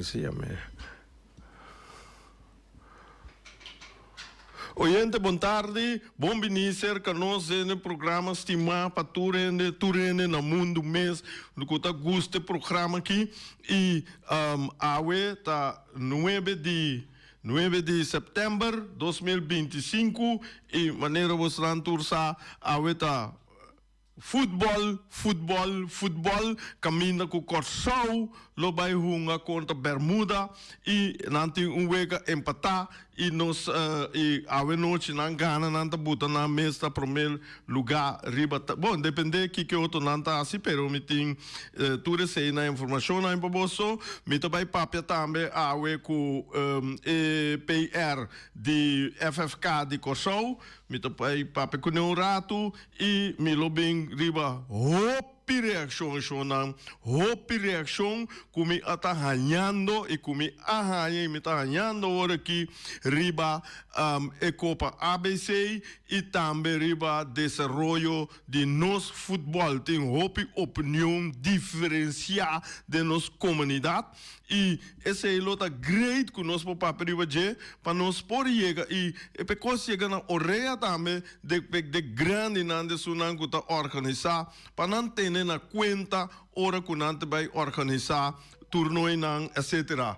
se llame. Oyente, boa tarde. Bom venir conosco no programa Estimar para Turene no mundo mês. No que eu gosto do programa aqui. E a tá 9 de setembro de 2025. E maneira você lá tursa a tá futebol, caminha com o Corsau, lo vai hunga contra Bermuda e nanti wega empatar e nos e a noite não gana nanta buta na mesa primeiro lugar riba. Bom, depende que outro nanta assim, pero me tem tu recebe na informação na imposto, me também papia também a com EPR de FFK de Corsau, me também papia com um rato e me lo bem riba hopi reação kumi ata ganhando e kumi ahanha me tá ganhando agora aqui riba e Copa ABC e também riba desenvolvimento de nosso futebol tem hopi opinião diferenciada de nossa comunidade e esse é o great que nós podemos fazer para nós poder chegar e porque chega na orelha também de grande nande sunan que está organizar para não ter na conta hora que nós vai organizar torneio não etc.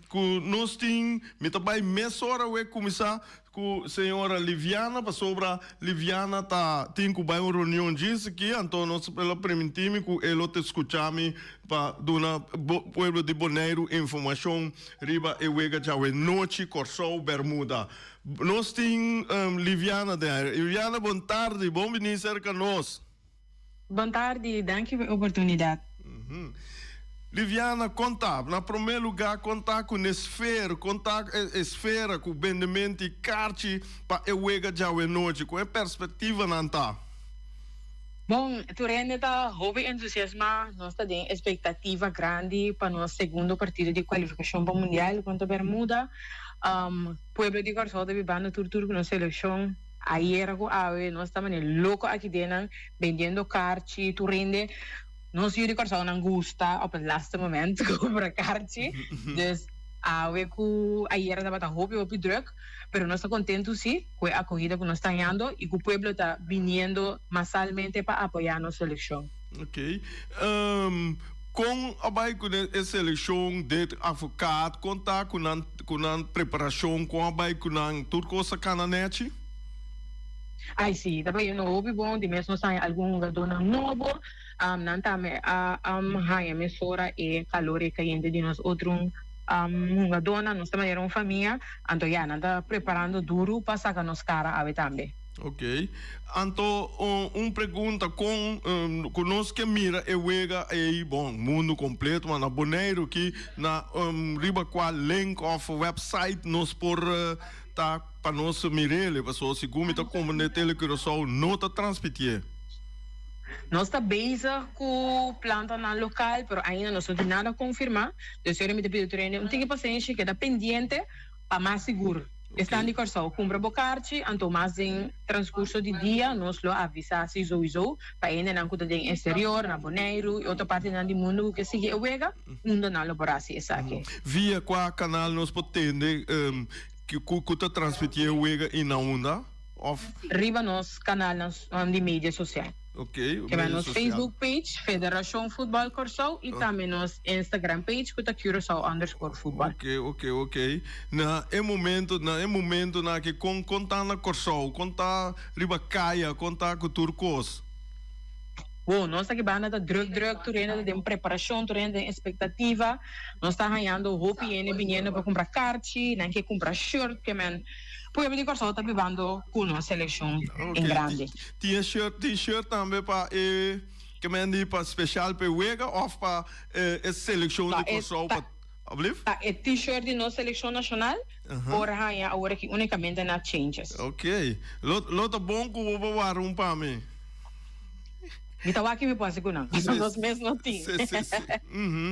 Que nós temos me também mês hora vai começar com a senhora Liviana para sobre Liviana tá tem que vai uma reunião disso aqui então nós pela permitir que ela te escutame para dona pueblo de Bonaire informação riba e wega já é noite Corsau Bermuda nós tem Liviana there Liviana boa tarde bom venir cerca nós. Boa tarde, danke pela oportunidade. Liviana, conta, na primeiro lugar, conta com a esfera, com o vendimento e carte para a wega de noite, com a perspectiva não está? Bom, tu ainda está hobby entusiasma, nós temos expectativa grande para nosso segundo partido de qualificação para o Mundial contra Bermuda. Pueblo de Corsau está vivendo tudo com a seleção. Ayer nós estamos louco aqui dentro, vendendo cartas, tu rende. Nós de Corsau não gosta, ao laatste moment, comprar cartas. Dus, ayer estava hobby druk, mas nós estamos contentos sim, com a corrida que nós estamos ganhando e que o povo está vindo massalmente para apoiar a nossa seleção. Ok. Com a seleção de advogado, contar com a preparação, com a tudo coisa cananete? Ai sim, também é novo bom, de mesmo sai algum dona novo, não também a emissora e calor caindo de nós outro uma dona, nós também era uma família, então já não está preparando duro para sacar nos cara a também. Ok. Então, pergunta com nós que mira e wega aí, bom, mundo completo, mas na Bonaire que na riba qual link of website nós por tá para nós mirele, para só segundo tá como na telecomunicação não tá transmitir. Nós está base com planta na local, mas ainda não tem nada a confirmar. Eu sei que me pediu treino, não tem paciência que está pendente para mais seguro. Estando de Corsau, compra bocarte, então mais em transcurso de dia, nós lo avisa se sowieso, para ainda não cuida de exterior, na Bonaire, e outra parte do mundo que sigue a wega, não na laboração, essa aqui. Via qual canal nós podemos que está transmitir a wega e na onda? Riba nos canal de mídia social. Ok. Que vai nos Facebook page, Federação Futebol Corsau, e também nos Instagram page, que está Curaçao_futebol. Ok. Na momento na que conta na Corsau, conta riba caia, conta com turcos. Bom, nós aqui banda da druk, turenda de preparação, turenda de expectativa. Nós está ganhando roupa e vindo para comprar carte, não quer comprar shirt, que man. Pueblo de Corsau está vivendo com uma seleção em grande. T-shirt também para que man para especial para wega ou para a seleção de Corsau para é t-shirt de nossa seleção nacional, porra, agora que unicamente na changes. Ok. Lota bom que eu vou dar para mim. Então aqui me pode segurar. Nós mesmos não temos.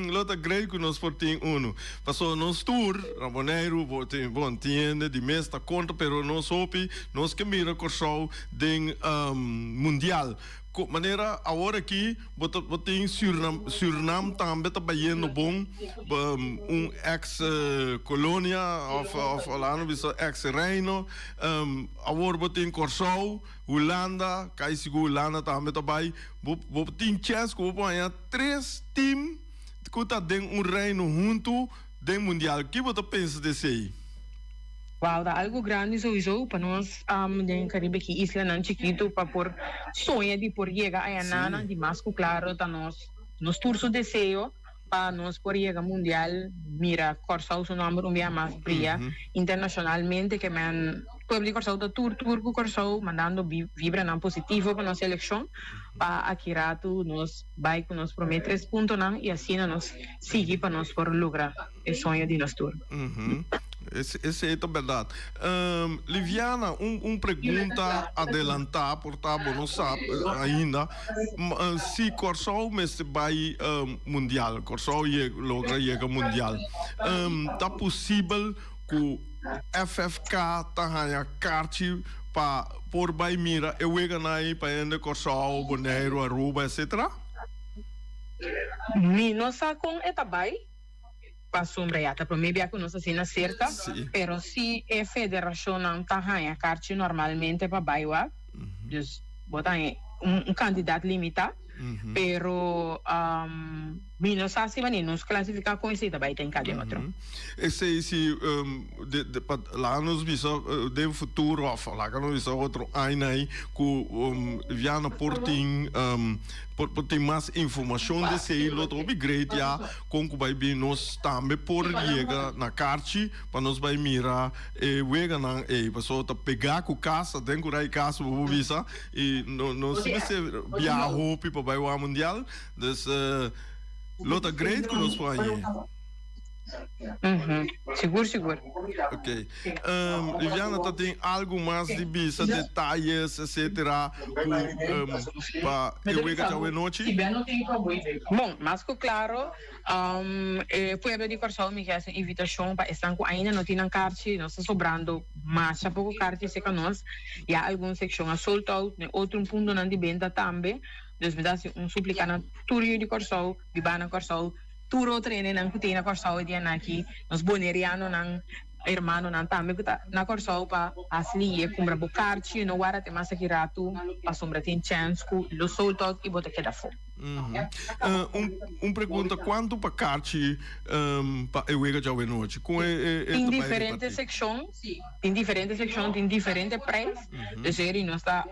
Lota great que nós portamos passou nos tour, Raboneiro, bom tiende de mês tá conta, pero nós hopi, nós que mira Corsau de mundial. maneira agora aqui botem Suriname também tá bem bom ex colônia of lá no visto ex reino agora botem Corsou Holanda cai sigo Holanda também tá bem botem chance que vou três times que tá dentro reino junto dentro mundial que você pensa desse aí? Wow, dat algo grande sowieso para nós em Caribe que isla não chiquito para por sonha de por llegar a nana de mais claro tá nos turso desejo para nós por llegar mundial mira Corsau su número um mais brilha internacionalmente que man pueblo Corsau da turco Corsau mandando vibra não positivo para nossa eleição para aqui rato nos vai com nos promete 3 pontos não e assim nós seguir para nós por lograr o sonho de nós tour. Esse é a verdade. Liviana, pergunta adelantar, portanto, não sabe ainda se Corsau vai mundial, Corsau logra chegar mundial. Tá possível que o FFK tá carte para por vai mira e wega nai para ende Corsau, Bonaire, Aruba, etc. Não sa com etabai para sombreata, para mim que não sei na certa, pero se a federação não está a carte normalmente para baiwa, dus botar candidato limitado, pero não sei se vai nos classificar com esse também tem cada outro. Esse lá nos visou de futuro of lá que nos visou outro ano aí que viana porting tem mais informação desse aí outro upgrade já com que vai vir nós também por chegar na carte para nós vai mirar e wega na pessoa tá pegar com casa dentro da casa vou visa e nós vai ser viajar para vai o mundial dus Lota great que nós fazemos. Seguro. Ok. Liviana, tem algo mais de bisa, detalhes, etc. Para eu ver que a noite? Bom, mas claro, pueblo de Corsau me fez invitação para estar com ainda não tem carte, não está sobrando, mas há pouco carte se que nós, e há alguma secção a soltar, outro ponto não de venda também. Dus me dá suplicar na turio de Corsau, bibana Corsau, turo treine nang kutina Corsau dia naki, nos boneriano nang hermano nang também que tá na Corsau pa asli e cumbra bocarci, no guarda te massa kiratu, pa sombra tem chance ku lo solto e bota que da fo. Pergunta quanto para carci para eu já o noite com em diferentes secções tem diferentes preços desejo nós está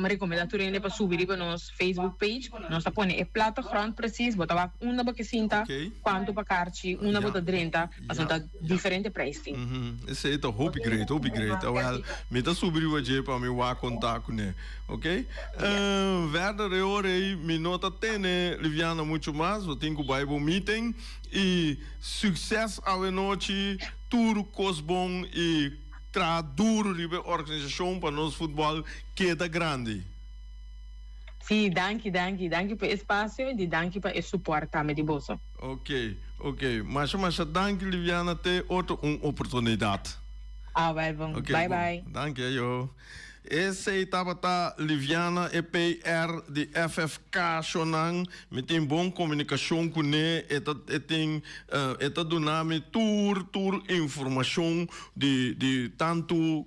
recomendando para subir para nosso Facebook page nós está põe plato grande preciso bota uma para que sinta quanto para carci uma bota 30 mas está diferente preços esse é o upgrade well me tá subir o je para me wa contato né ok verder hora aí me nota tem Liviana muito mais, eu tenho que Bible meeting e sucesso à noite, tudo coisa bom e duro de organização para nosso futebol que é grande. Sim, danke pelo espaço e danke pelo suporte também de bolsa. Ok, mas danke Liviana ter outra oportunidade. Well, bom. Okay, bye. Danke, yo. Essa etapa tá Liviana EPR de FFK Shonang, me tem boa comunicação com ele, eta doname tour informação de tanto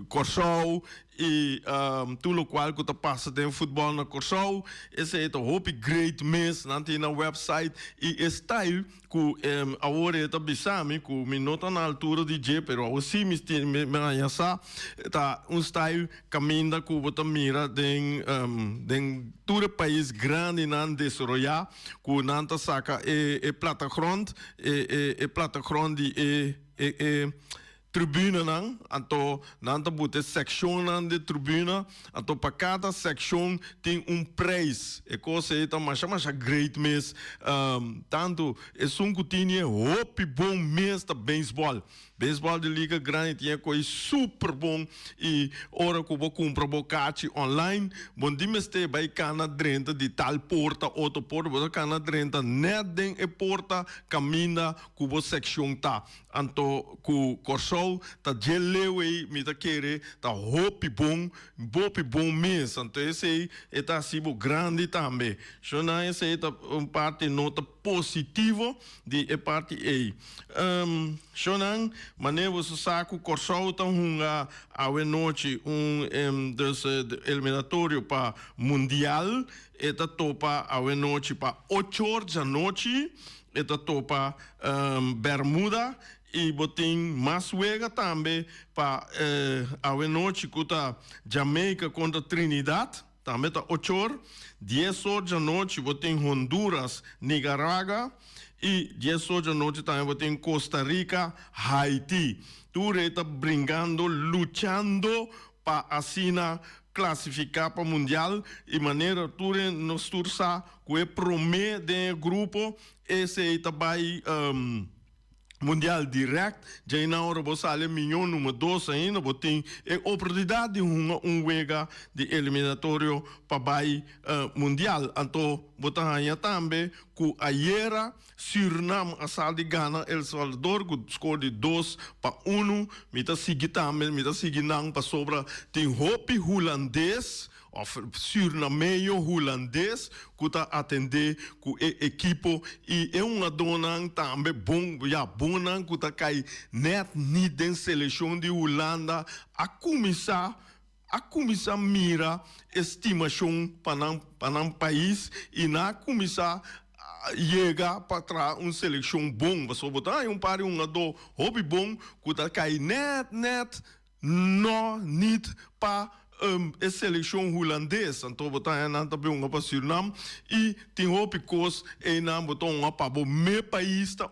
Corsau e tudo o qual que passa dentro futebol na Corsau. Esse é o hope great mês na website e style que agora está bisami que me nota na altura de J, pero assim me essa tá style caminha que você mira den todo o país grande não desenvolver que não tá saca plataforma de tribuna não, então não bote seção não de tribuna, então para cada seção tem preço, e coisa então mas great mês, tanto é que tinha hope bom mês da beisebol de liga grande tinha coisa super bom e ora que vou comprar bocate online, bom dimeste vai cana drenta de tal porta, outro porta, você cana drenta net den e porta caminha que vou seção tá, então que Corsau Corsol tá geleu me tá querer tá hopi bom mês. Então esse aí é tá assim grande também. So na esse aí tá parte nota positivo de parte aí. So nan maneira você saco Corsol tá a noite dos eliminatório para mundial eta topa a noite para 8 horas da noite. Eta topa Bermuda e botin Maswega também para a noite contra Jamaica contra Trinidad também tá 8 horas 10 horas da noite botin Honduras Nicarágua e 10 horas da noite também botin Costa Rica Haiti tudo está brincando lutando para assina classificar para o mundial e maneira tudo nos tursa que promete de grupo esse aí também mundial direct já na hora você sale milhão número 2 ainda botem a oportunidade de wega de eliminatório para mundial então botar aí também que ayer Suriname a sal de Ghana El Salvador que score de 2-1 mita seguir também mita seguir não para sobra tem hopi holandês of Surinameio holandês que está atender com a equipe e é uma dona também bom que está cai net niet den seleção de Holanda a começar mira estimação para um país e na começar chega para trás uma seleção bom você botar pare do hobby bom que está cai net no niet para a seleção holandesa, então botar na também uma para Suriname e tem outro coisa e na botar uma para o meu país tá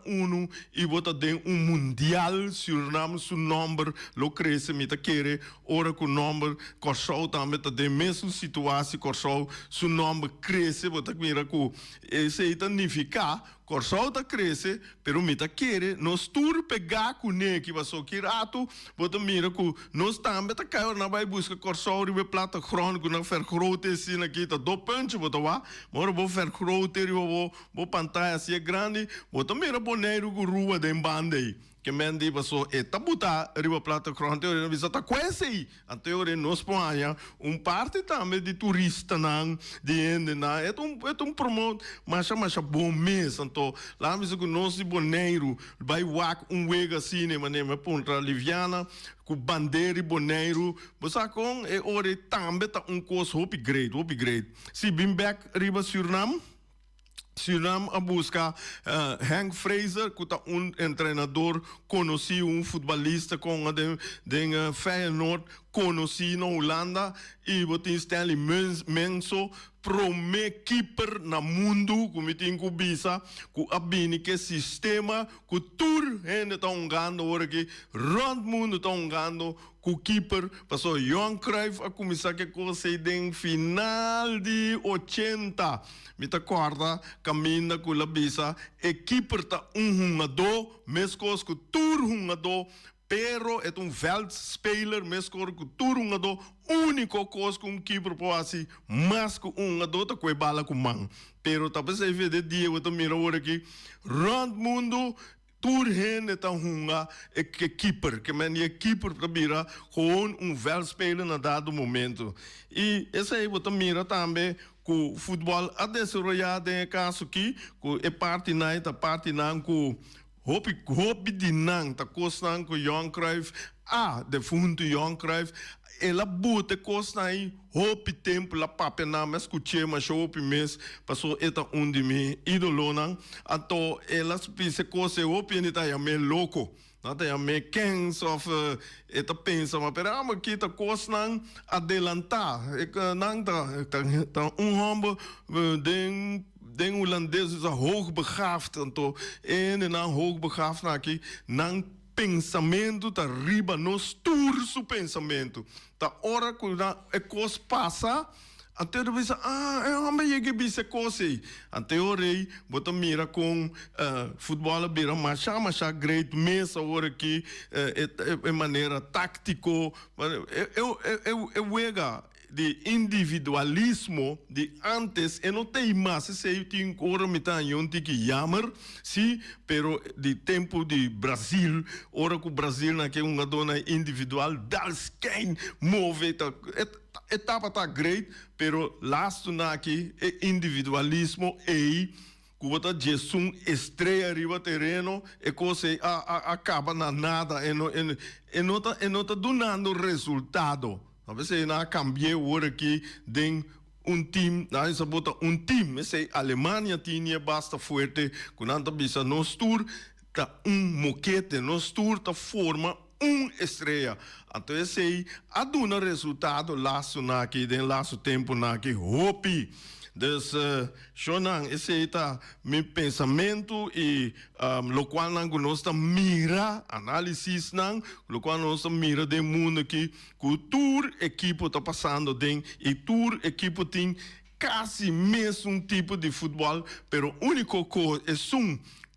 e botar tem mundial Suriname seu número lo cresce me tá querer ora com número Corsol também tá de mesma situação Corsol seu número cresce botar mira com esse aí significa Corsol tá cresce pero me tá querer nós tur pegar com ne que vai só que rato botar mira com nós também tá caindo na vai buscar Corsol ribe plata crônico na vergrote assim aqui tá do punch botar lá mora vou vergrote vou pantalla assim grande botar mira boneiro com rua de bande que mendi passou eta buta riba plata crônico eu visa tá quase anterior nos ponha parte também de turista não de ende na é promote mas bom mês então lá mesmo que nós de boneiro vai wak wega assim né maneira ponta liviana com bandeira e boneiro você com é hora também tá coisa upgrade se bem back riba Suriname a buscar Hank Fraser, que é treinador conhecido, futebolista com a Feyenoord, conhecido na Holanda, e botin Stanley Menso, primeiro keeper no mundo, como tem que bisa, que abini que sistema, que tudo ainda está ungando, agora que rond mundo está ungando, que o keeper passou Johan Cruyff a começar que coisa em final de 80. Me te acorda, caminha com a bisa, e keeper está jogador, mesmo que tudo jogador, pero é veldspeler, mesmo que tudo jogador, único coisa que keeper pode ser, mas que jogador tá com a bala com mão. Pero talvez é ver de dia, eu tô mirando aqui, rond mundo, tudo gente está é keeper, que é keeper para mirar com veldspeler na dado momento. E esse aí você mira também com o futebol a desenvolver em caso aqui, com a parte não com hobby de não, tá costando com Johan Cruyff, defunto Johan Cruyff, ela bota costa aí, hobby tempo la papel na mas escutei mas hobby mês passou eta de mim ídolo não, então ela se coisa hobby ainda é meio louco. Nada é mecânicos of eta pensa mas pera mas que tá coisa não adelantar não tá homem den holandês is hoogbegaafd então na hoogbegaafd aqui não pensamento tá riba nos turso pensamento tá hora que a coisa passa até eu pensa mas é que bisa coisa até eu rei bota mira com futebol bira mas great mesa hora aqui é maneira tático eu wega de individualismo de antes e não tem mais se tem ora mitan yonti que jammer sim pero de tempo de Brasil ora que o Brasil na que uma dona individual das quem move etapa tá great pero last na aqui é individualismo e Cuba Jesus estreia arriba terreno e coisa acaba na nada e não tá dando resultado. Talvez se não cambiar o aqui de time, na isso bota time, se Alemanha tinha basta forte, quando bisa nos tour tá moquete, nos tour tá forma estreia. Então esse aduna resultado laço na aqui, den laço tempo na aqui, hopi. Dus, Shonan, esse é meu pensamento e lo qual nós mira, análise não, lo qual nós mira do mundo que o tour equipo está passando dentro e tour equipo tem quase mesmo tipo de futebol, pero único coisa é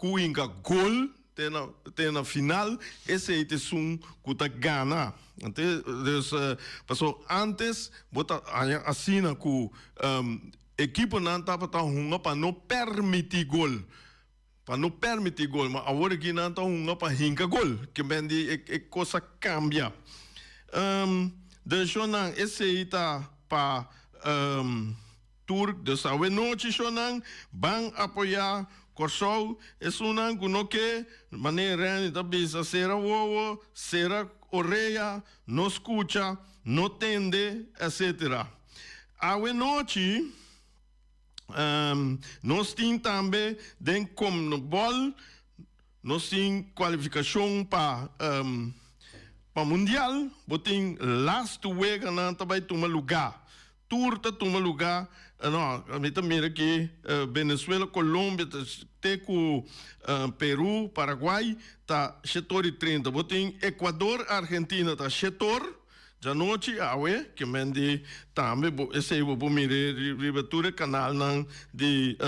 que inga gol tem na final, esse é que tá ganha. Então, passou antes, bota assim que equipo não estava tão ruim para não permitir gol. Para não permitir gol. Mas agora que não está ruim para hinca gol. Que bem a coisa cambia. Deixa eu esse aí está para tour de sábado noite, vão apoiar Corsol. Isso não que maneira de bisa será ovo, será orelha, não escuta, não tende, etc. A noite nós temos também dentro como bola, nós temos qualificação para mundial, botem last week não também toma lugar, turta toma lugar, não, a mim também aqui Venezuela, Colômbia, até com Peru, Paraguai, tá setor 30, botem Equador, Argentina, tá setor já noite que mende também esse eu vou mirar ribatura canal não de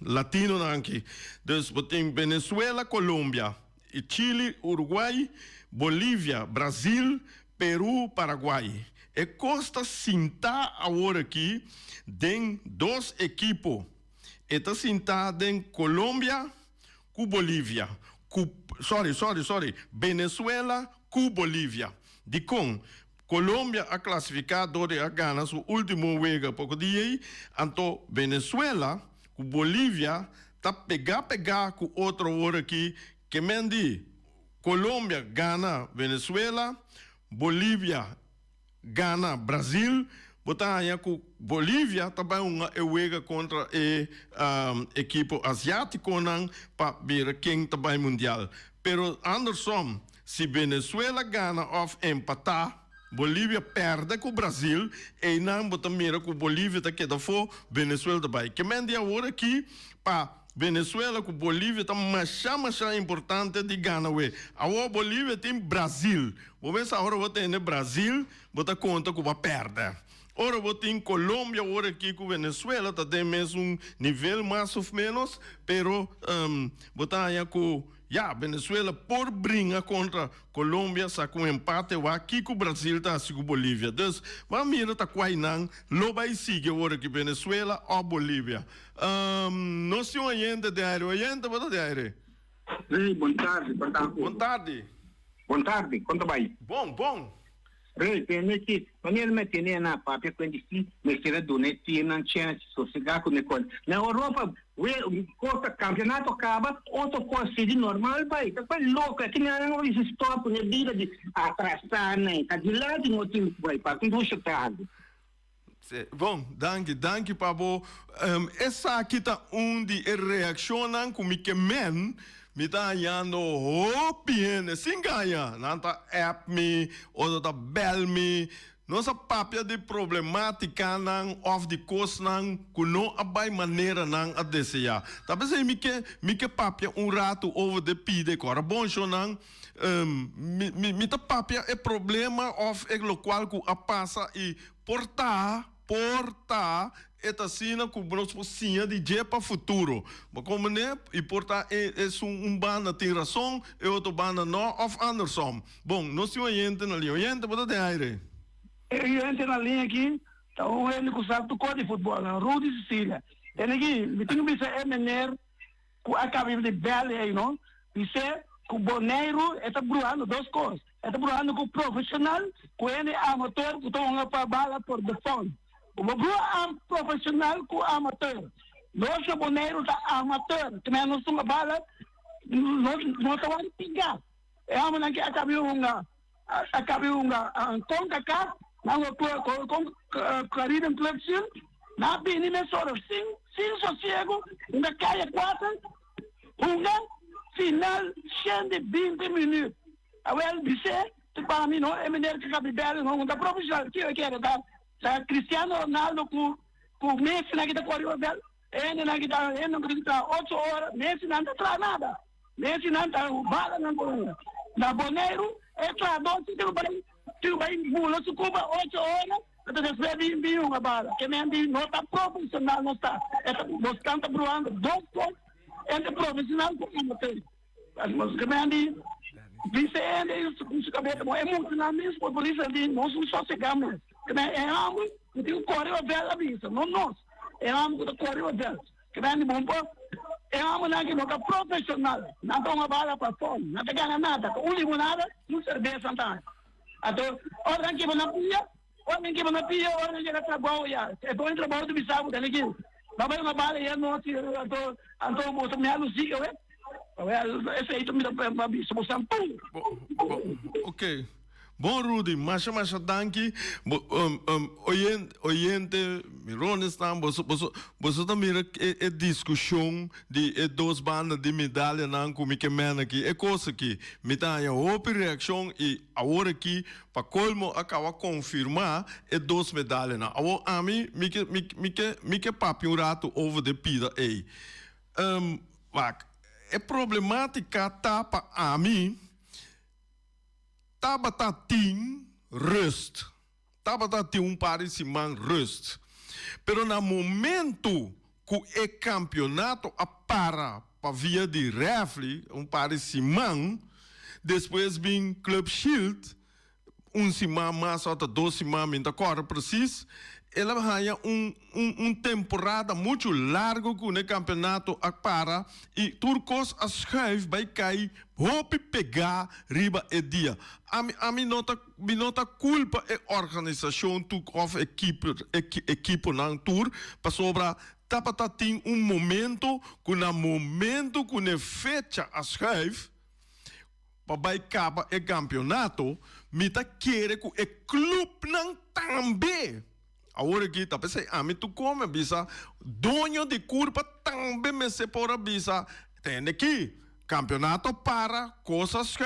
latino não aqui dus botem Venezuela, Colômbia e Chile, Uruguai, Bolívia, Brasil, Peru, Paraguai e Costa Cinta agora aqui tem dois equipos está Cinta tem Colômbia com Bolívia sorry Venezuela com Bolívia de com Colômbia a classificado de a Gana o último jogo pouco dia então Venezuela com Bolívia tá pegar com outro hora aqui que mendi Colômbia Gana Venezuela Bolívia Gana Brasil botar aí com Bolívia também uma jogo contra equipe asiático não para ver quem também mundial pero Anderson se Venezuela ganha ou empatar, Bolívia perde com o Brasil e não botar mira com Bolívia tá que da for Venezuela também. Que mende agora aqui para Venezuela com Bolívia tá mais importante de ganhar we. Agora Bolívia tem Brasil. Vamos ver se agora vou ter Brasil, botar conta que vai perder. Ora vou ter Colômbia agora aqui com Venezuela tá tem mesmo nível mais ou menos, pero botar aí com Venezuela por briga contra Colômbia, sa com empate, aqui com o Brasil tá assim com Bolívia. Então, vamos mirar tá quase não, lo vai seguir agora que Venezuela ou Bolívia. Não se orienta de aire, bota de aire. Boa tarde. Boa tarde, conta bem. Bom. Tem que, quando me tem na papel quando se me será donet tinha na chance sossegar com ele. Na Europa, o campeonato acaba, outro coisa de normal vai. Tá quase louco, aqui não é stop na vida de atrasar, né? Tá de lado no tempo vai para tudo chutado. Bom, danke Pablo. Essa aqui tá de reação com que men me tá ayando bem, sem ganhar. Não tá app me, ou tá bell me. Nossa papia de problemática não of the coast não que não abai maneira não a desejar. Talvez me que papia rato over de pide cora bom show não me tá papia é problema of é lo qual que a passa e portar eta sina com brosinha de dia para futuro. Mas como né, e portar é banda tem razão e outro banda não of Anderson. Bom, nós se orienta na orienta bota de aire. Eu entro na linha aqui, então ele que sabe do código de futebol, Rudy Sicília. Ele aqui, me tem que ser maneiro, que acaba de bela aí, não? Isso que o boneiro está bruando duas coisas. Está bruando com o profissional, com ele amador, que estão para bala por defone. O profissional com o amador. Nosso boneiro está amador, que não são bala, não estão a pingar. É a maneira que acabei conta cá, não com carreira em flexão, na bini me soro, sem sossego, na caia 4, final, 120 minutos. Agora, disse, para mim, não é melhor que acabei bem, não da profissional, que eu quero dar, Cristiano Ronaldo com Messi na que está correndo bem, ele na que está 8 horas, Messi não está nada, Messi não está bala na boneiro, é trador, tu vai mula, se cuba 8 horas, então recebe bem uma bala, que nem não está profissional, não está, nós estamos bruando 2 coisas, entre profissional e amador. Mas que nem disse ele, isso cabeça, é emocionalmente, por isso ele não só chegamos, que nem é algo que tem que correr a vela vista, não nós, é algo que correr a vela, que nem bom, é algo que não é profissional, não dá uma bala para fora, não te ganha nada, o único nada, não serve santana. Então, olha que na pia, olha que na pia, olha que na trabalho, é bom em trabalho do bisavo, tá ligado? Vai uma bala e não se então você me aluciga, ué? Esse aí também dá bicho, você Ok. Bom, Rudy, mas danke. Oyente, Mirones estão, você também é discussão de 2 bandas de medalha não como que mena aqui, é coisa que me dá a outra reação e agora aqui para colmo acaba confirmar é 2 medalhas não. Agora a mim me que papi um rato over de pida aí. É problemática tá para a mim. Taba tem rust. Taba tem parecimento rust. Pero no momento que o campeonato para via de refle, parecimento, depois vem Club Shield, semana mais ou 2 semanas, ainda corre preciso, ela vai temporada muito larga com o campeonato para e turcos a schuif vai cair hope pegar riba e dia a minota culpa é organização of equipe na tour para sobra tapata tem momento que na momento que ne fecha a schuif para vai acaba o campeonato mita querer que o clube não também. Agora aqui, tá pensando, a mim tu come, bisa, dono de curva também me separa, bisa, tem aqui, campeonato para, coisas que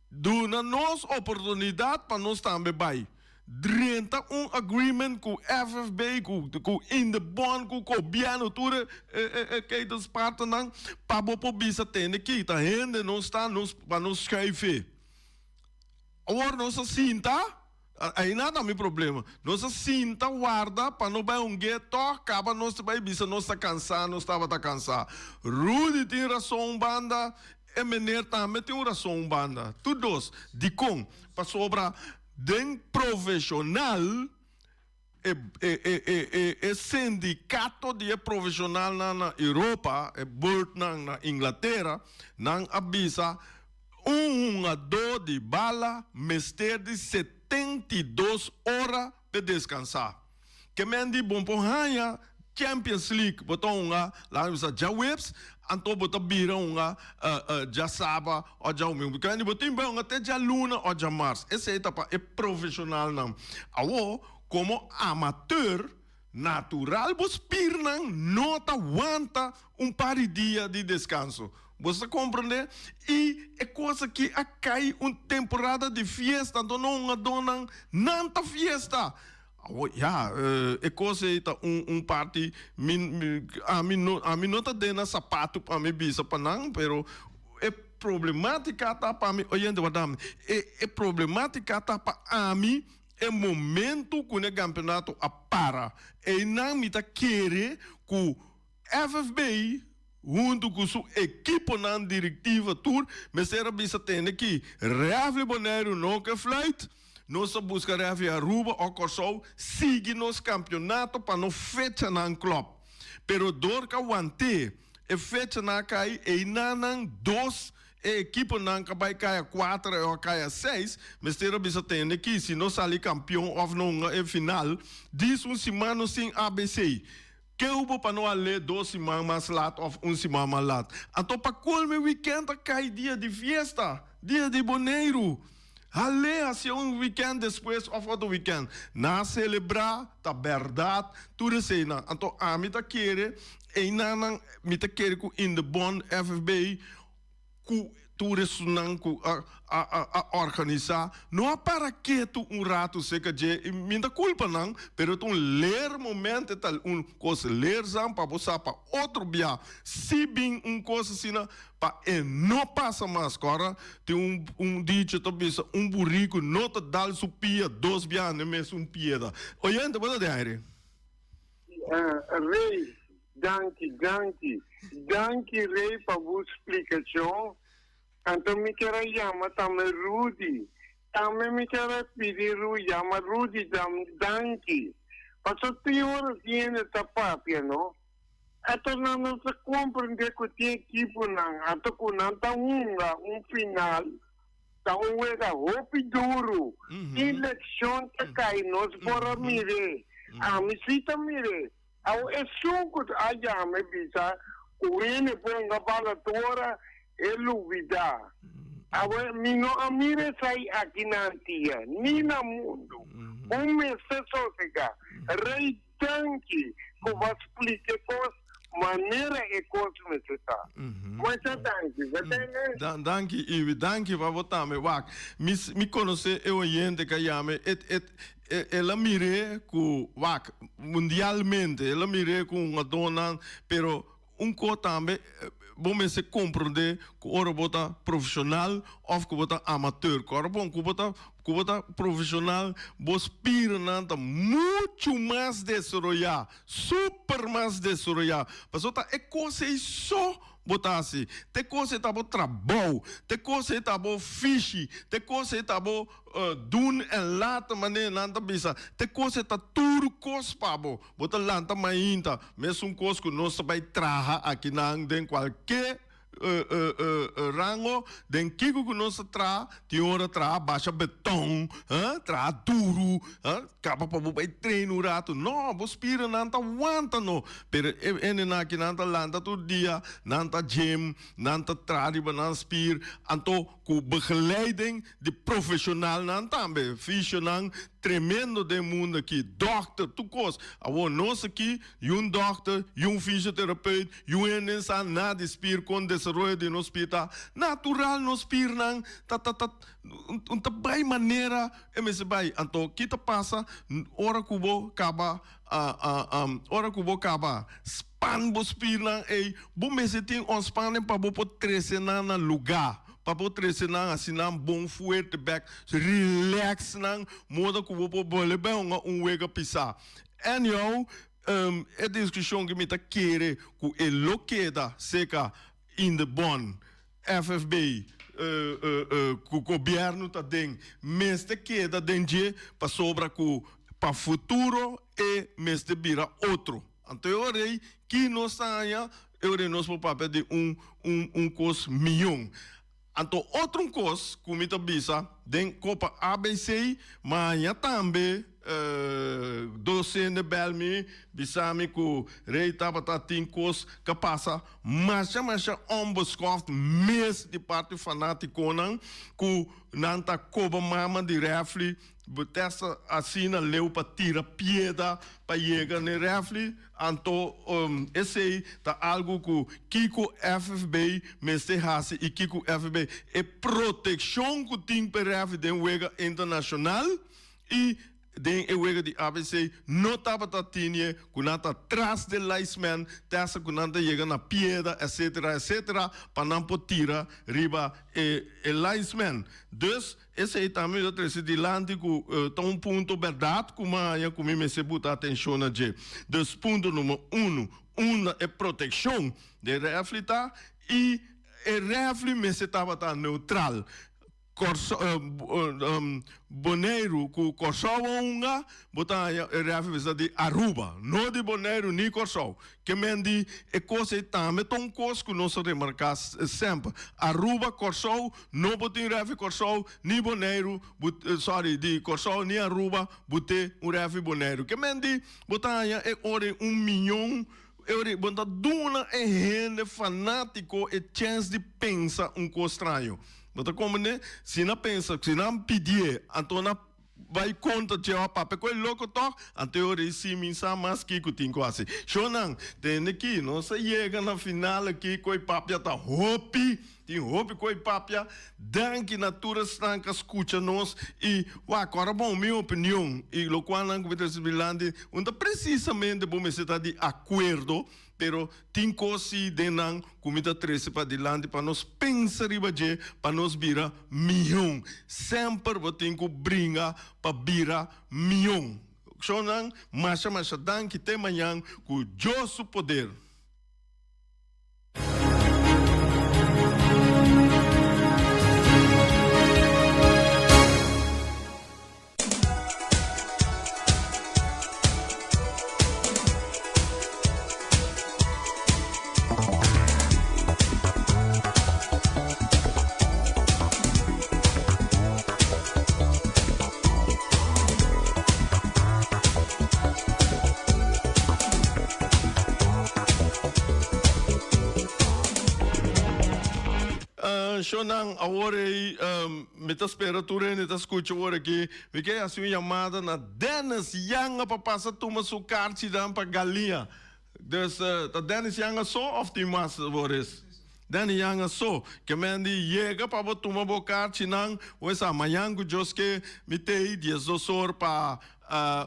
dona nos oportunidade para nós também vai. Drenta agreement com o FFB, com Indebon, com o governo, tudo, que das partes não, para bopo bisa tem aqui, tá rende, não está, para nos escrever. Agora, nós sinta, aí nada é meu problema. Nós sinta guarda para não vai gueto, acaba nós vai bisa nós está cansado, nós estava cansado. Rudy tem razão banda, e Mener também tem razão banda. Todos de com para sobra den profissional e sindicato de profissional na Europa, e Burt na Inglaterra, não avisa uma dor de bala, mister de 72 horas para descansar. Que me andi bom por ranha Champions League, botou lá já webs, então botou birão já sábado ou já domingo, porque ele botou bem até já luna ou já março. Essa etapa é profissional não. Agora, como amateur natural, você pirnang não aguenta par de dia de descanso. Você compreende? E é coisa que cai uma temporada de festa, então não dona nanta festa. É coisa parte a mim não está dando sapato para me bisa para não, pero é problemática tá para mim, olhando madame, é problemática tá para a mim é momento que o campeonato para e não me tá querer que o FFB junto com sua equipe na diretiva tour, mas era bisa tem aqui Reafle Bonaire não que flight nós buscaremos a Aruba ou Corsol, seguir nos campeonato para não fechar na club. Pero dor que aguante, e fecha na cai, e nanang dois, e equipe não vai cair 4 ou cair 6, mas terá bisa tem aqui, se não sair campeão ou não é final, diz semana sem ABC. Que eu para não ler 2 semanas mais lá ou semana mais lá. Então, para qual meu weekend cai dia de festa, dia de boneiro. Ale, assim, weekend depois of outro weekend. Na celebrar, tá verdade, tudo assim. Então, a mim tá querer, e não, me tá querer com in the bond FFB, com tudo isso não a organizar. Não é para que tu rato seca de, me dá culpa não, pero tu ler momento tal coisa ler zam para você para outro dia. Se bem coisa assim, para não passa mais agora, tem dito tu bisa burrico não te dá su pia 2 bias nem mesmo pieda. Oyente, what é aí? Rei, danke, Rei, para a explicação. Então me quero chamar também Rudy. Também me quero pedir chamar Rudy danke. Porque tem horas que ainda está papia, não? Então não se compreende que tem equipe não. Então quando está final, está roupa duro. Eleição está caindo, nós bora mire. A misita mire. É suco a chama bisa. O ene põe a bala toda. Eluvida. Agora, mino amire sai aqui na antia, nem na mundo. Mês sócega, rei tanque, que vai explicar coisas, maneira e coisas necessárias. Mas é tanque, danke, Ivi, danke para votar me wak. Me conhece eu oyente que chama ela mire com wak mundialmente, ela mire com uma dona, pero co também bom se compreender que ora bota profissional ou que bota amateur. Ora bom que bota profissional, vos pira nanta muito mais desarrollar, super mais desarrollar. Mas outra é coisa só botar assim. Tem coisa tá bom trabalho, tem coisa tá bom fish, tem coisa tá bom dun en lata maneira nanta bisa. Tem coisa tá tudo cospa bom. Bota lanta mainta, mesmo coisa que nós vai trabalhar aqui na den qualquer rango, den kiko que nós tem hora baixa beton, tra duro, capa para vai treino rato. Não, vos pira nanta aguanta no. Pero ene na que nanta lanta todo dia, nanta gym, nanta riba nanta spir, anto com begeleiding de profissional nanta também, fissionang tremendo de mundo aqui, doctor, tu coisa. Agora nós aqui, doctor, fisioterapeuta, ensa nada spir com desenvolvimento de no hospital, natural no spir nang, bem maneira, se vai. Então, kita passa, hora que vou acabar, span bo spir nang, bom se tem span para bo trece na lugar. Para poder treinar assim não bom fuerte back relax não moda que vou poder bem wega pisar anyhow é discussão que me tá querer que é loqueda seca in the bond FFB que o governo tá dando mas te queda dentro para sobra que para futuro e mas te vira outro então eu orei que nós saia eu orei nós por papel de cos milhão. Então, outro coisa, como eu bisa, den Copa ABC, mas também, docente Belmi, bisami que rei tabata tem coisa que passa, mas ombuscoft, mês de parte fanático, que nanta Copa Mama de refli, botessa assina leu para tirar pieda para chegar no refli, então esse é algo que Kiko FFB mestre hasi e Kiko FFB é proteção que tem para refli de wega internacional e den ewega di ABC no tava tatinha kunata atrás de liceman tessa kunanta chega na pieda etc para não potira riba liceman dus esse aí também outro esse de lande que tá ponto verdade como a como me se botar atenção na je dus ponto número 1 é proteção de reflita e refli me se tava tá neutral Bonaire com Corsol unga botar referência de Aruba não de Bonaire nem Corsol que mendi é coisa também tão coisa que nós remarcar sempre Aruba Corsol não botar referência Corsol nem Bonaire sorry de Corsol nem Aruba botar referência Bonaire que mendi botar é ore 1 milhão eu botar duna é gente fanático e chance de pensar coisa estranho. Mas como né, se não pensa, se não pedir, então vai conta de o papel com o louco toque, então eu recebi mais que tem quase. Shonan, tem aqui, não se chega na final aqui com o papel tá hopi, tem hopi com o papel, danke natura estanca escuta nós e agora bom minha opinião e lo qual não que você bilande, onde precisamente bom me está de acordo. Pero tem coisa de não comida 13 para dilante para nós pensar ribaje para nós vira milhão sempre vou ter que brincar para vira milhão só não mas dan que tem manhã com o poder. Shonan, agora me tá esperando tu né, tá escutando agora aqui, porque a sua chamada na Dennis Young para passar toma sua carta para galinha. Dus Dennis Young só of die massa Boris. Dennis Young só, que me andi chega para tomar boa carta não, ou essa amanhã que eu que me tei 10 horas para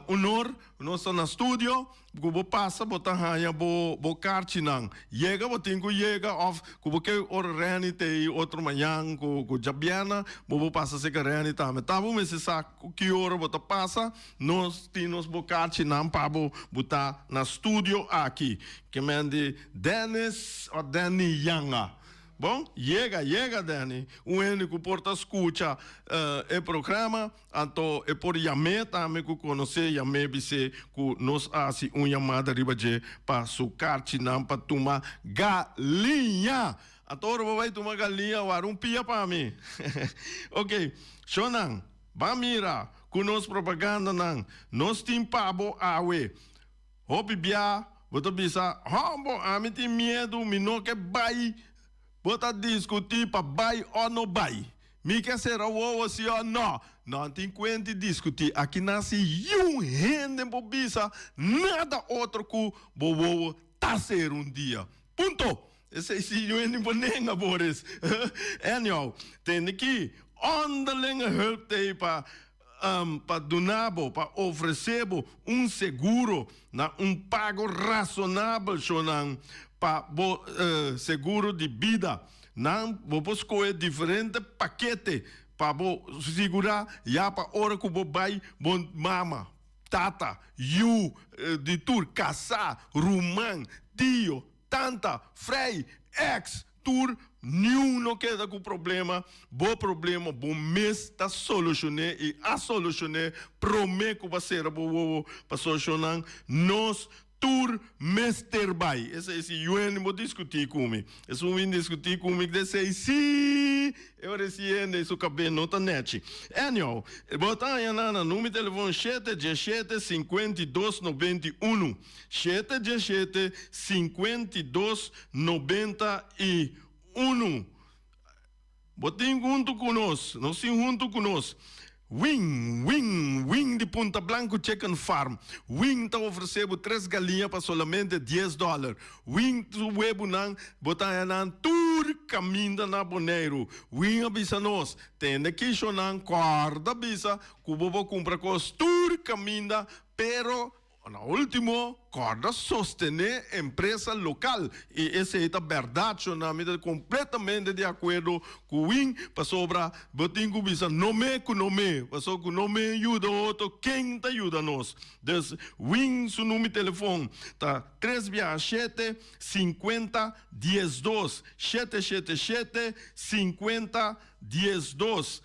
honor, nós na estúdio, que passa, botar raia bo cartinang. Chega, botinho que chega, of, que reni te outro manhã, que jabiana, bo passa se que reni também. Tá bom, mas se sabe que hora bota passa, nós temos bo cartinang para botar na estúdio aqui. Que me ande Dennis ou Danny Yanga. Bom, chega, Dani. O único porta escuta o programa, então é por chamar também que conhecer, chamar você que nós assim chamada ribaje para sucar tinam para tomar galinha. Então vai tomar galinha, pia para mim. Ok, Shonan, mira, com nós propaganda não, nós tem pabo awe. Hopi bia, boto bisa, hombo, a mim tem medo, me não quer bai. Bota discutir para vai ou não vai. Me quer ser o assim ou não. Não tem que discutir. Aqui nasce gente bobisa, nada outro que o bobo tá ser dia. Ponto. Esse é o que nem Boris. Anyhow, tem aqui onderlinge hulp para donar, para oferecer seguro, pago razonável, para seguro de vida. Não, vamos escolher diferentes paquetes para segurar já para hora que você vai, mama, tata, de tur, casar, rumã, tio, tanta, frei, ex, tur, nenhum não queda com problema, bom mês está solucionar e a solucionar, prometo que vai ser para solucionar, nós tur mester bai. Esse UN vou discutir comigo. Esse UN discutir comigo desse sim. Eu recebi isso cabelo nota net. Anyhow, botar aí na número de telefone 717 52 91. 717 52 91. Botem junto conosco, não se junto conosco. Wing de Punta Blanco Chicken Farm. Wing está oferecendo 3 galinhas para somente $10. Wing do web não botar na tour caminho na Bonaire. Wing avisa nós. Tem aqui só não corda avisa que vou comprar com tour caminho, pero na última, corda sostener empresa local. E essa é a verdade, eu completamente de acordo com o Wing, para sobrar, botinho que bisa, nome, passou que nome ajuda outro, quem te ajuda nós. Então, Wing, seu número de telefone, tá 367 50 12, 777 50 12.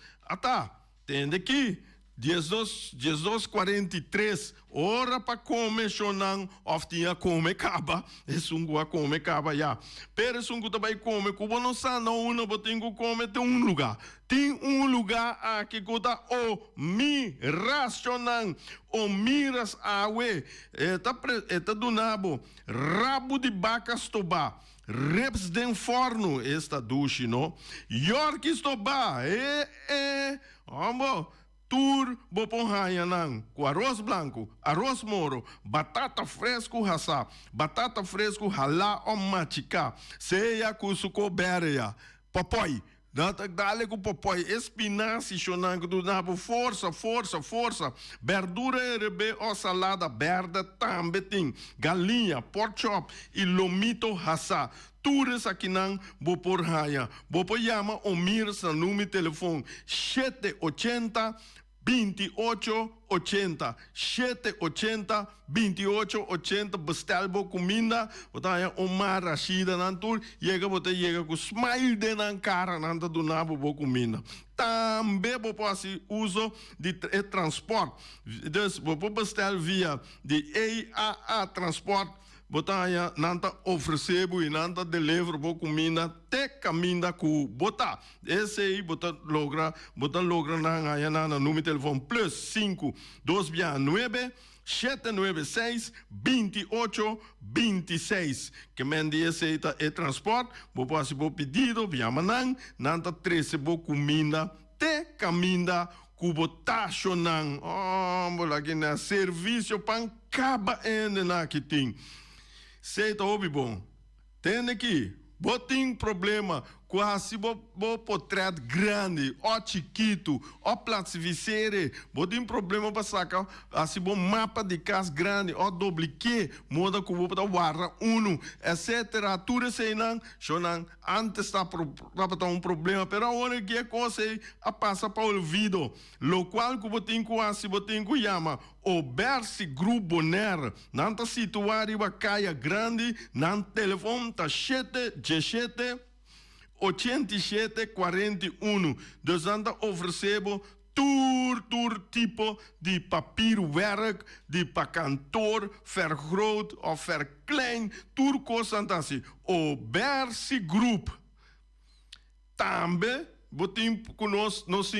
tem aqui. 12:43, hora para comer chonang, of tinha come caba, é sungu come caba já. Pero sungu também come, cubo não sa não uma, botingo come tem lugar. Tem lugar aqui que tá o miras chonang, o miras awe, eta do nabo, rabo de vaca estoba. Reps den forno, esta duche, no? York estoba, ambo. Tur boponhanha nang, com arroz branco, arroz moro, batata fresco rasa, batata fresco halá ou matica, ceia com suco bereia, popoi, dale com popoi, espinaci chonang do nabo, força, verdura erebe ou salada verde também, galinha, pork chop e lomito rasa. Tours aqui não vou por raia. Vou por chama o mir sa número telefone 780 2880 780 2880 bestel bo comida botaya uma rachida nan tur chega com smile de nan cara nan do nabo bo comida também vou poder uso de transporte dus vou bestel via de AAA transporte botaya nanta oferecebo e nanta deliver bo comida te caminda ku bota esse aí bota logra na ganha na número telefone +5 269 796 2826 que mende esse é transporte bo posse bo pedido via manang nanta 13 bo comida te caminda kubotationang bolagi na serviço pan caba ende na kiting seita obi bom tem aqui botem problema quase bo potret grande o chiquito o plastificere botem problema para sacar assim bom mapa de casa grande o duplique moda como para warra uno etc tudo sei não chonan antes está um problema pero agora que é coisa a passa para o ouvido lo qual que botem quase botem que chama o Bersi Grupo Bonaire nanta situado em caia grande nan telefone tá 717 8741. Dus dan oferecebo tour tipo de papierwerk, die pa kantoor vergroot of verklein, tour kost assim. O Bersi Group. Também botim conosco, nós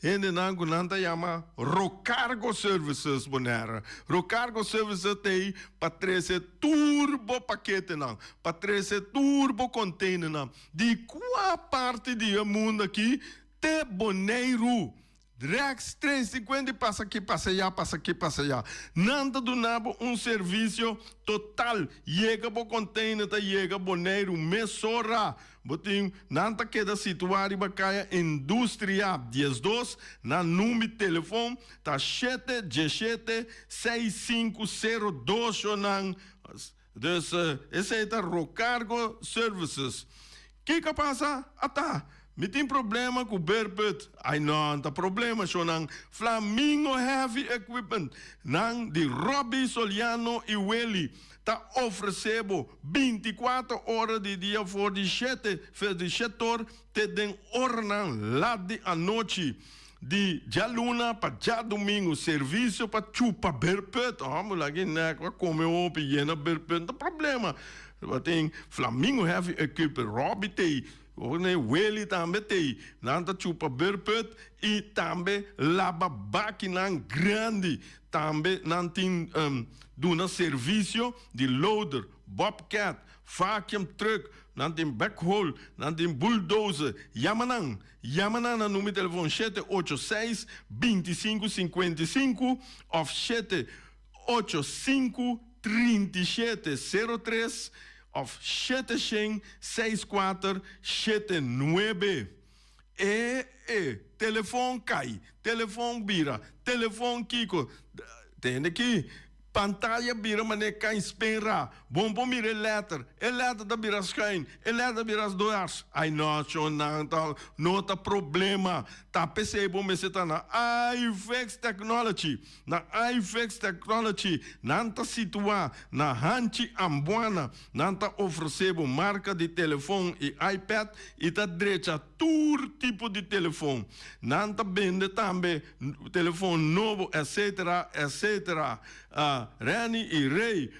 ainda nanta chama Rocargo Services Bonaire. Rocargo Services tem para trazer turbo paquete não, para trazer turbo container não. De qual parte do mundo aqui te Bonaire? Rex 350 passa aqui, passa allá. Nada do nabo serviço total. Chega pro container, chega Bonaire, mesora. Botim, nanta queda situado em Bacaia Indústria 12, na número de telefone, tá 717 6502, chonan. Dus, esse é Rocargo Services. Que passa? Me tem problema com o Berpet. Ai não, tá problema, chonan. Flamingo Heavy Equipment, nang de Robbie Soliano e Welly. Tá oferecendo 24 horas de dia for de setor, te den ornan lá de a noite. De já luna para já domingo, serviço para chupa Berpet. Vamos lá, que né, comer o piena Berpet, não tem problema. Tem Flamingo Heavy Equipment, Robbie tem. Weli também tem, nanta chupa Berpet e também lava máquina grande, também não tem duna serviço de loader, bobcat, vacuum truck, não tem backhoe, não tem bulldozer, Yamanan no número de telefone 786 2555 ou 785 3703 of 76479. Telefone cai, telefone vira, telefone Kiko. Tem aqui, pantalla bira mané kan spera. Bom mire letter. Letter da bira schijn. Letter bira doars. Ai no, nota problema. Ta PC bom me seta na iFix Technology. Na iFix Technology. Nanta situa na hanchi ambuana. Nanta oferecebo marca de telefone e iPad. E ta drecha tour tipo de telefone. Nanta bende tambe telefone novo, etc, etc. Rani e Ray,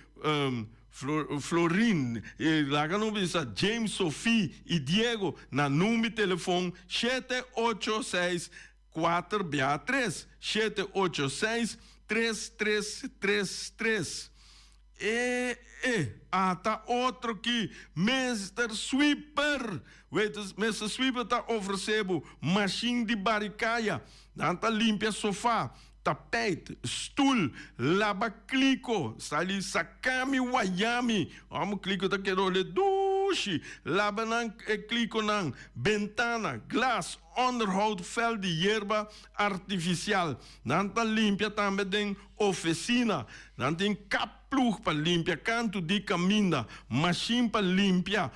Florin, e lá que não bisa James, Sophie e Diego na número de telefone 786 463 786 3333. Tá outro aqui, Mr. Sweeper. Mr. Sweeper tá oferecendo machine de baricaia, tá limpia sofá, tapete, stoel, lava-clico, sali sakami wayami, vamos clico tá querendo ler douche, lava nan clico nan ventana, glas, onderhoud, vel de hierba artificial, nanta limpia também den oficina, nanta tem kapploeg para limpia, canto de caminda, machine para limpia,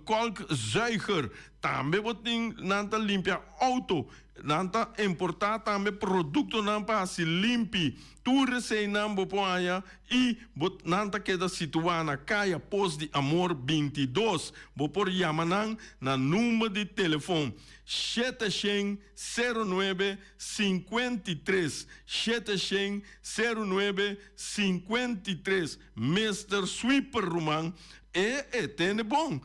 kolkzuiger, também botin nanta limpia auto, nanta importar também produto nampa se limpi, tudo se nambo poaya e bot nanta queda situada na caia Pós de Amor 22, bo por yamanan na número de telefone 709 53 709 53 Mr. Sweeper Roman tem bom.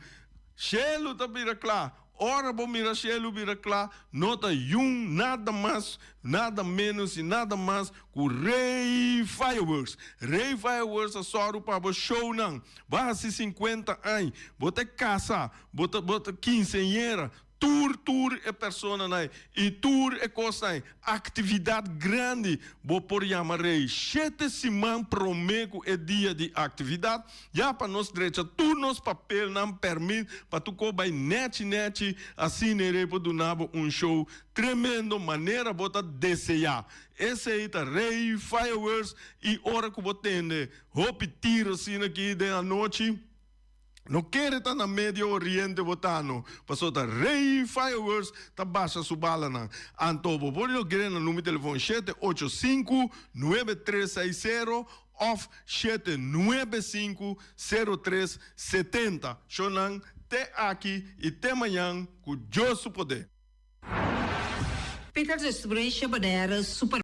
Chelo tá vira claro. Ora bom mira chelo vira claro. Nota nada mais, nada menos e nada mais que Ray Fireworks. Ray Fireworks é só para o show não. Base 50 anos. Bota casa, bota quinceañera. Tour é persona né? E tour é coisa né? Atividade grande, vou por chamarei 7 semanas promego é dia de atividade, já para nós direita, tudo nos papel não permite, para tu cobai net, assim nerei para donar show tremendo, maneira bota desejar. Esse aí tá Ray Fireworks e hora que vou tender, roupa tiro assim aqui da noite. Não quer estar na Médio Oriente botando, passou da Ray Fireworks, tá baixa sua bala na Antobo. Por isso querer no número de telefone 785-9360 off 795-0370. Shonan, até aqui e até amanhã com o Deus poder. Peter Distribution Super